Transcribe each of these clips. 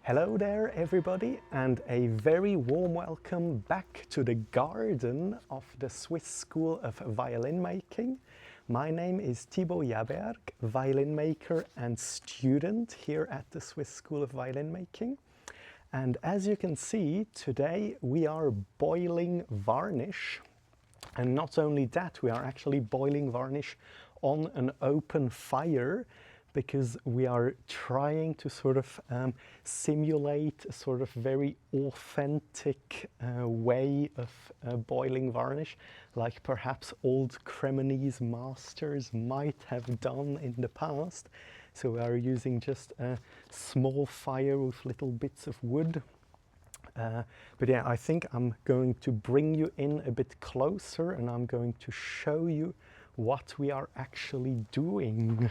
Hello there everybody, and a very warm welcome back to the garden of the Swiss School of Violin Making. My name is Thibaut Jaberg, violin maker and student here at the Swiss School of Violin Making. And as you can see, today we are boiling varnish. And not only that, we are actually boiling varnish on an open fire, because we are trying to sort of simulate a sort of very authentic way of boiling varnish, like perhaps old Cremonese masters might have done in the past. So we are using just a small fire with little bits of wood. But yeah, I think I'm going to bring you in a bit closer and I'm going to show you what we are actually doing.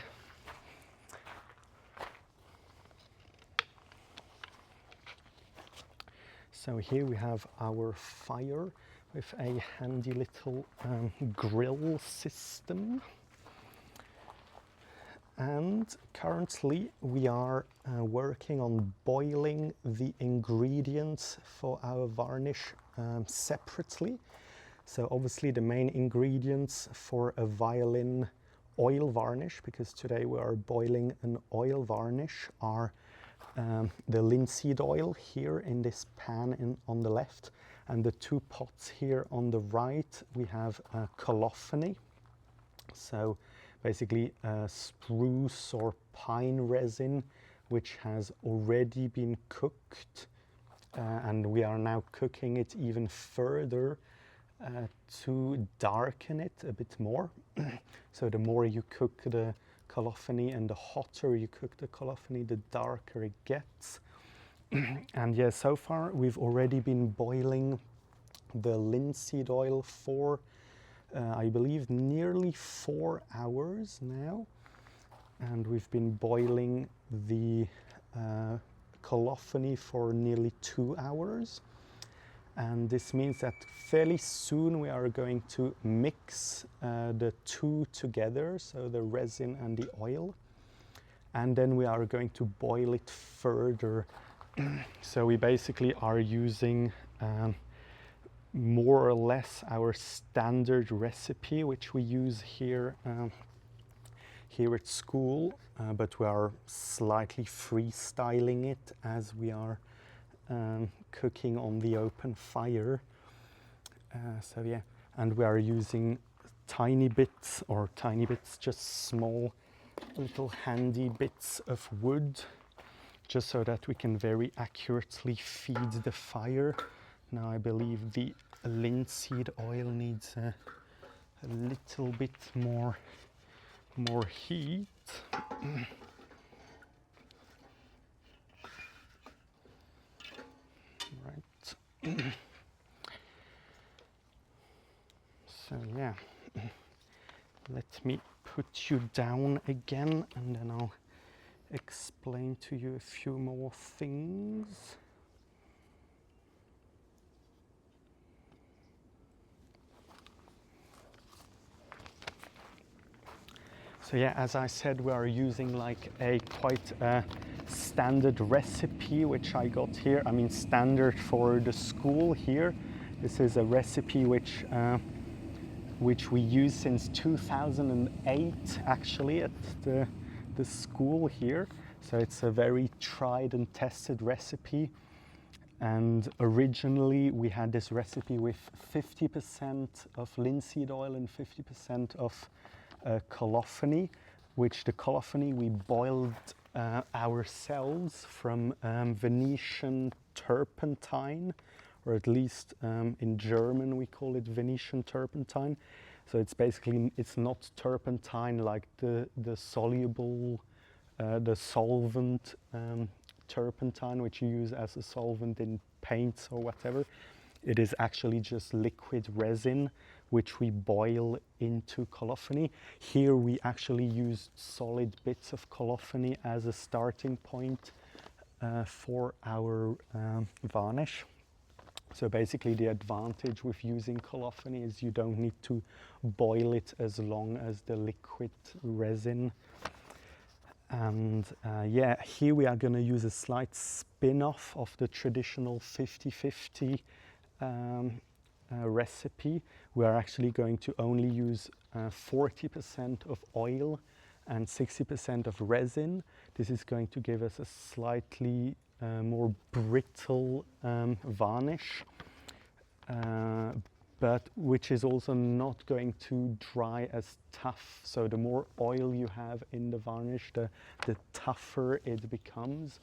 So here we have our fire with a handy little grill system. And currently we are working on boiling the ingredients for our varnish separately. So obviously the main ingredients for a violin oil varnish, because today we are boiling an oil varnish, are the linseed oil here in this pan on the left, and the two pots here on the right we have colophony. So basically spruce or pine resin which has already been cooked, and we are now cooking it even further to darken it a bit more. So the more you cook the colophony and the hotter you cook the colophony, the darker it gets. And yeah, so far we've already been boiling the linseed oil for I believe nearly 4 hours now, and we've been boiling the colophony for nearly 2 hours. And this means that fairly soon we are going to mix the two together, so the resin and the oil, and then we are going to boil it further. So we basically are using more or less our standard recipe which we use here at school, but we are slightly freestyling it as we are cooking on the open fire. So yeah, and we are using tiny bits, just small little handy bits of wood, just so that we can very accurately feed the fire. Now I believe the linseed oil needs a little bit more heat. Right. So yeah, let me put you down again and then I'll explain to you a few more things. So yeah, as I said, we are using like a quite standard recipe which I got here. I mean, standard for the school here. This is a recipe which we use since 2008 actually at the school here. So it's a very tried and tested recipe. And originally we had this recipe with 50% of linseed oil and 50% of colophony, which the colophony we boiled ourselves from Venetian turpentine, or at least in German we call it Venetian turpentine. So it's basically, it's not turpentine like the soluble, the solvent turpentine which you use as a solvent in paints or whatever. It is actually just liquid resin which we boil into colophony. Here we actually used solid bits of colophony as a starting point for our varnish. So basically the advantage with using colophony is you don't need to boil it as long as the liquid resin. And yeah, here we are going to use a slight spin-off of the traditional 50-50 recipe. We are actually going to only use 40% of oil and 60% of resin. This is going to give us a slightly more brittle varnish, but which is also not going to dry as tough. So the more oil you have in the varnish, the tougher it becomes.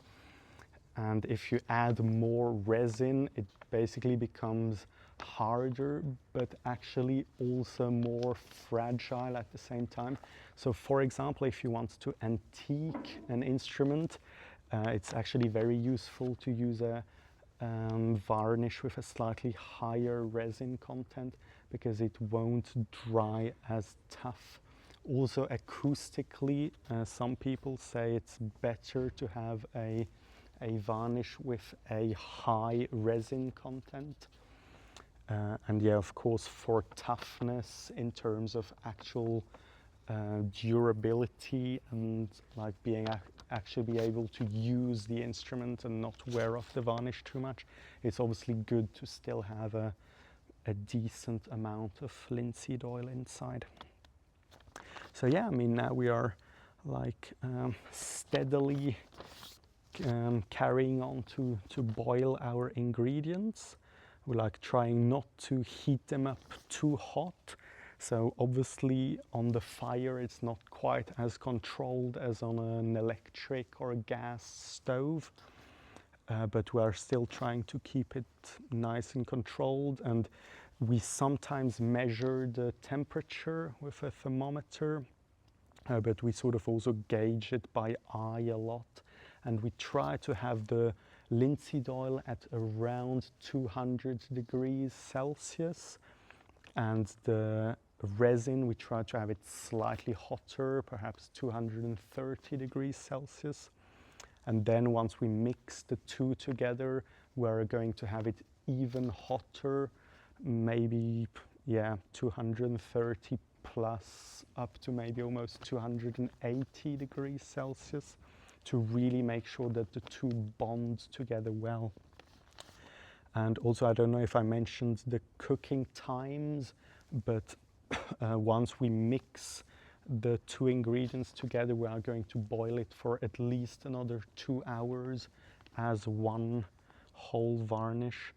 And if you add more resin, it basically becomes harder, but actually also more fragile at the same time. So for example, if you want to antique an instrument, it's actually very useful to use a varnish with a slightly higher resin content, because it won't dry as tough. Also acoustically, some people say it's better to have a varnish with a high resin content. And yeah, of course, for toughness in terms of actual durability and like being actually be able to use the instrument and not wear off the varnish too much, it's obviously good to still have a decent amount of linseed oil inside. So yeah, I mean, now we are like steadily carrying on to boil our ingredients. We're like trying not to heat them up too hot. So obviously on the fire it's not quite as controlled as on an electric or a gas stove, but we are still trying to keep it nice and controlled. And we sometimes measure the temperature with a thermometer, but we sort of also gauge it by eye a lot. And we try to have the linseed oil at around 200 degrees Celsius, and the resin we try to have it slightly hotter, perhaps 230 degrees Celsius. And then once we mix the two together, we're going to have it even hotter, maybe 230 plus up to maybe almost 280 degrees Celsius, to really make sure that the two bond together well. And also, I don't know if I mentioned the cooking times, but once we mix the two ingredients together, we are going to boil it for at least another 2 hours as one whole varnish,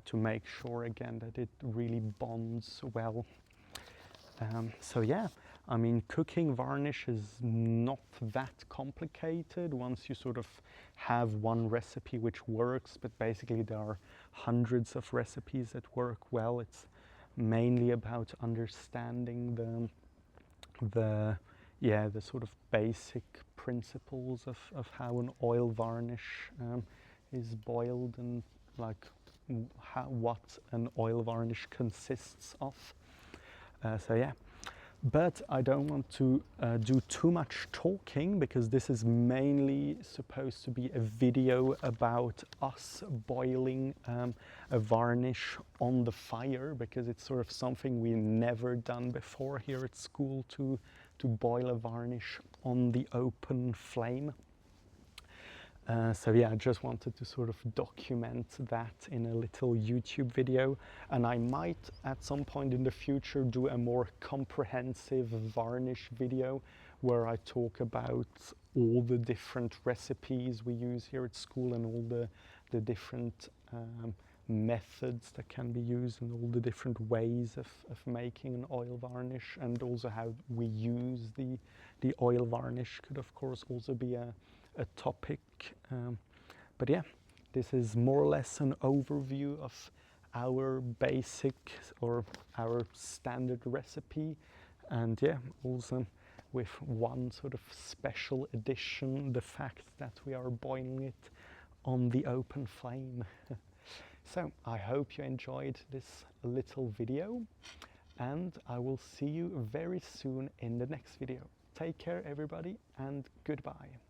to make sure again that it really bonds well. So yeah, I mean, cooking varnish is not that complicated once you sort of have one recipe which works, but basically there are hundreds of recipes that work well. It's mainly about understanding the sort of basic principles of how an oil varnish is boiled, and like what an oil varnish consists of. So yeah, but I don't want to do too much talking, because this is mainly supposed to be a video about us boiling a varnish on the fire, because it's sort of something we've never done before here at school, to boil a varnish on the open flame. So yeah, I just wanted to sort of document that in a little YouTube video, and I might at some point in the future do a more comprehensive varnish video where I talk about all the different recipes we use here at school, and all the different methods that can be used, and all the different ways of making an oil varnish, and also how we use the oil varnish could of course also be a topic. But yeah, this is more or less an overview of our basic or our standard recipe, and yeah, also with one sort of special addition, the fact that we are boiling it on the open flame. So I hope you enjoyed this little video, and I will see you very soon in the next video. Take care everybody, and goodbye.